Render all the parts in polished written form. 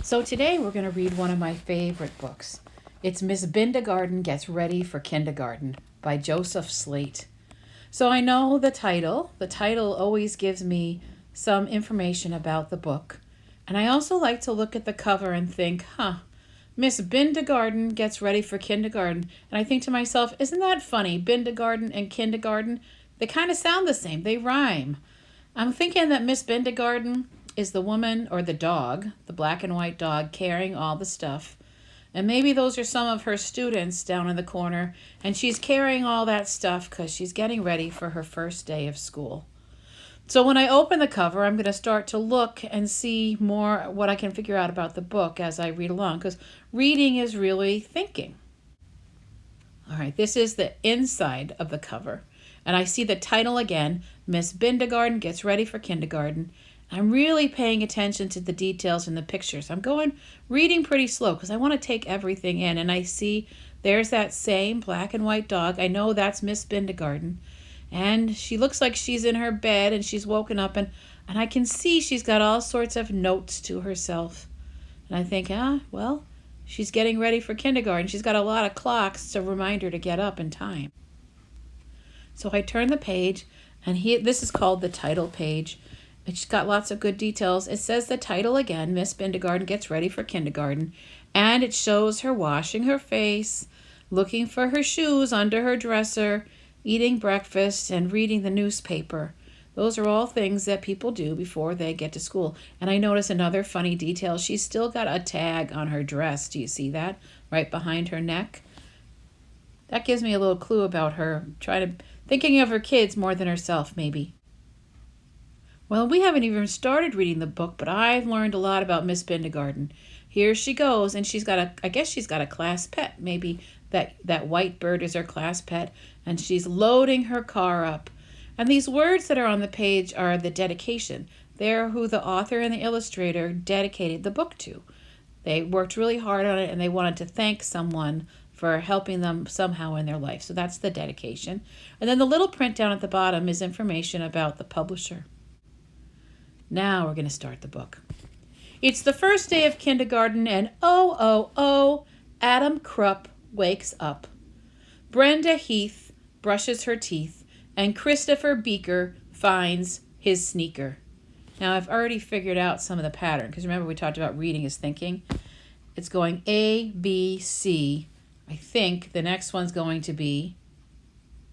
So today we're going to read one of my favorite books. It's Miss Bindergarten Gets Ready for Kindergarten by Joseph Slate. So I know the title. The title always gives me some information about the book. And I also like to look at the cover and think, Miss Bindergarten Gets Ready for Kindergarten. And I think to myself, isn't that funny? Bindergarten and kindergarten, they kind of sound the same. They rhyme. I'm thinking that Miss Bindergarten is the woman or the dog, the black and white dog, carrying all the stuff. And maybe those are some of her students down in the corner, and she's carrying all that stuff because she's getting ready for her first day of school. So when I open the cover, I'm going to start to look and see more what I can figure out about the book as I read along, because reading is really thinking. All right, this is the inside of the cover. And I see the title again, Miss Bindergarten Gets Ready for Kindergarten. I'm really paying attention to the details in the pictures. I'm reading pretty slow because I want to take everything in. And I see there's that same black and white dog. I know that's Miss Bindergarten. And she looks like she's in her bed and she's woken up. And I can see she's got all sorts of notes to herself. And I think, she's getting ready for kindergarten. She's got a lot of clocks to remind her to get up in time. So I turn the page, and this is called the title page. It's got lots of good details. It says the title again, Miss Bindergarten Gets Ready for Kindergarten, and it shows her washing her face, looking for her shoes under her dresser, eating breakfast, and reading the newspaper. Those are all things that people do before they get to school. And I notice another funny detail. She's still got a tag on her dress. Do you see that? Right behind her neck. That gives me a little clue about her thinking of her kids more than herself, maybe. Well, we haven't even started reading the book, but I've learned a lot about Miss Bindergarten. Here she goes, and I guess she's got a class pet. Maybe that white bird is her class pet, and she's loading her car up. And these words that are on the page are the dedication. They're who the author and the illustrator dedicated the book to. They worked really hard on it, and they wanted to thank someone for helping them somehow in their life. So that's the dedication. And then the little print down at the bottom is information about the publisher. Now we're going to start the book. It's the first day of kindergarten, and Adam Krupp wakes up. Brenda Heath brushes her teeth, and Christopher Beaker finds his sneaker. Now I've already figured out some of the pattern, because remember we talked about reading is thinking. It's going A, B, C. I think the next one's going to be,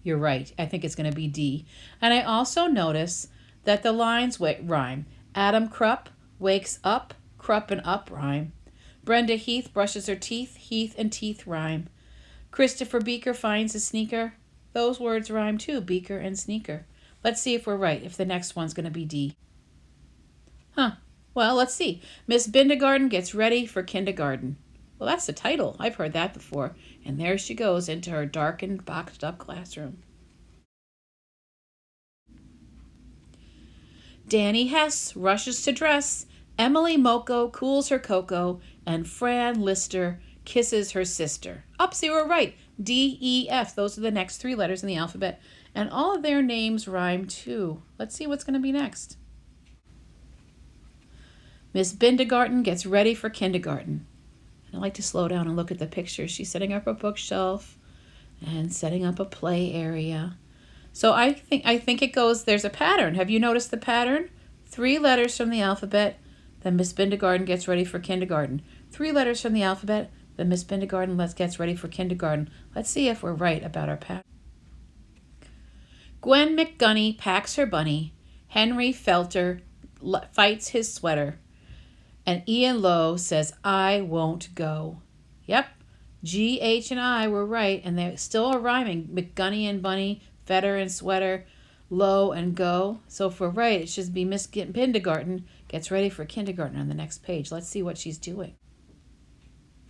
you're right, I think it's going to be D. And I also notice that the lines rhyme. Adam Krupp wakes up, Krupp and up rhyme. Brenda Heath brushes her teeth, Heath and teeth rhyme. Christopher Beaker finds a sneaker. Those words rhyme too, Beaker and sneaker. Let's see if we're right, if the next one's going to be D. Well, let's see. Miss Bindergarten Gets Ready for Kindergarten. Well, that's the title. I've heard that before. And there she goes into her darkened, boxed-up classroom. Danny Hess rushes to dress. Emily Moko cools her cocoa. And Fran Lister kisses her sister. See, we're right. D, E, F. Those are the next 3 letters in the alphabet. And all of their names rhyme too. Let's see what's going to be next. Miss Bindergarten Gets Ready for Kindergarten. I like to slow down and look at the pictures. She's setting up a bookshelf and setting up a play area. So I think it goes, there's a pattern. Have you noticed the pattern? 3 letters from the alphabet, then Miss Bindergarten Gets Ready for Kindergarten. 3 letters from the alphabet, then Miss Bindergarten gets ready for kindergarten. Let's see if we're right about our pattern. Gwen McGunny packs her bunny. Henry Felter fights his sweater. And Ian Lowe says, I won't go. Yep, G, H, and I were right, and they still are rhyming. McGunny and bunny, fetter and sweater, Lowe and go. So if we're right, it should be Miss Bindergarten Gets Ready for Kindergarten on the next page. Let's see what she's doing.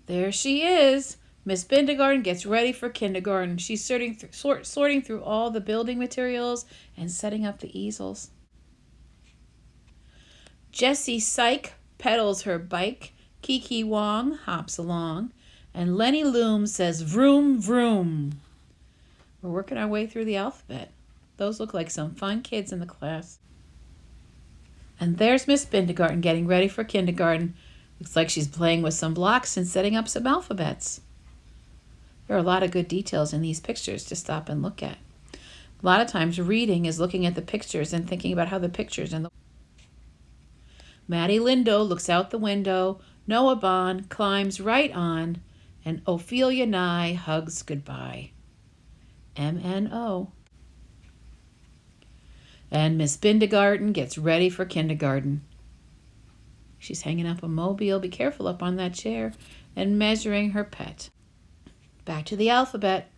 There she is. Miss Bindergarten Gets Ready for Kindergarten. She's sorting through all the building materials and setting up the easels. Jessie Syke pedals her bike. Kiki Wong hops along. And Lenny Loom says, vroom, vroom. We're working our way through the alphabet. Those look like some fun kids in the class. And there's Miss Bindergarten getting ready for kindergarten. Looks like she's playing with some blocks and setting up some alphabets. There are a lot of good details in these pictures to stop and look at. A lot of times reading is looking at the pictures and thinking about how the pictures and the... Maddie Lindo looks out the window, Noah Bond climbs right on, and Ophelia Nye hugs goodbye. MNO. And Miss Bindergarten gets ready for kindergarten. She's hanging up a mobile, be careful up on that chair, and measuring her pet. Back to the alphabet.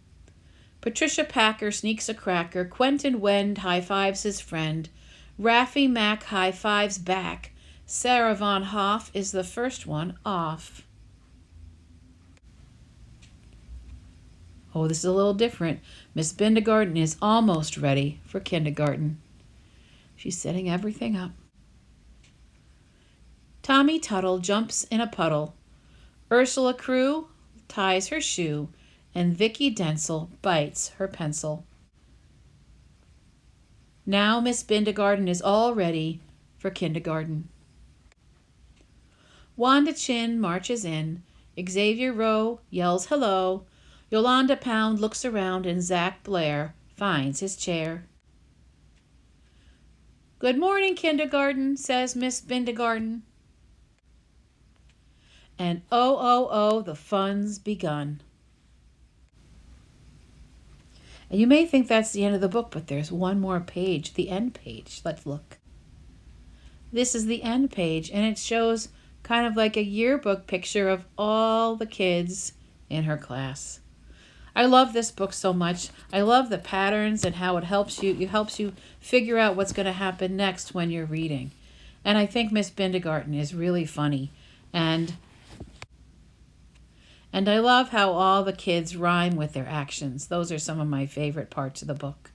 Patricia Packer sneaks a cracker. Quentin Wend high-fives his friend. Raffi Mack high-fives back. Sarah Von Hoff is the first one off. Oh, this is a little different. Miss Bindergarten is almost ready for kindergarten. She's setting everything up. Tommy Tuttle jumps in a puddle. Ursula Crew ties her shoe, and Vicky Densel bites her pencil. Now Miss Bindergarten is all ready for kindergarten. Wanda Chin marches in. Xavier Rowe yells hello. Yolanda Pound looks around, and Zach Blair finds his chair. Good morning, kindergarten, says Miss Bindergarten. And oh, the fun's begun. And you may think that's the end of the book, but there's one more page, the end page. Let's look. This is the end page, and it shows kind of like a yearbook picture of all the kids in her class. I love this book so much. I love the patterns and how it helps you. It helps you figure out what's going to happen next when you're reading. And I think Miss Bindergarten is really funny. And I love how all the kids rhyme with their actions. Those are some of my favorite parts of the book.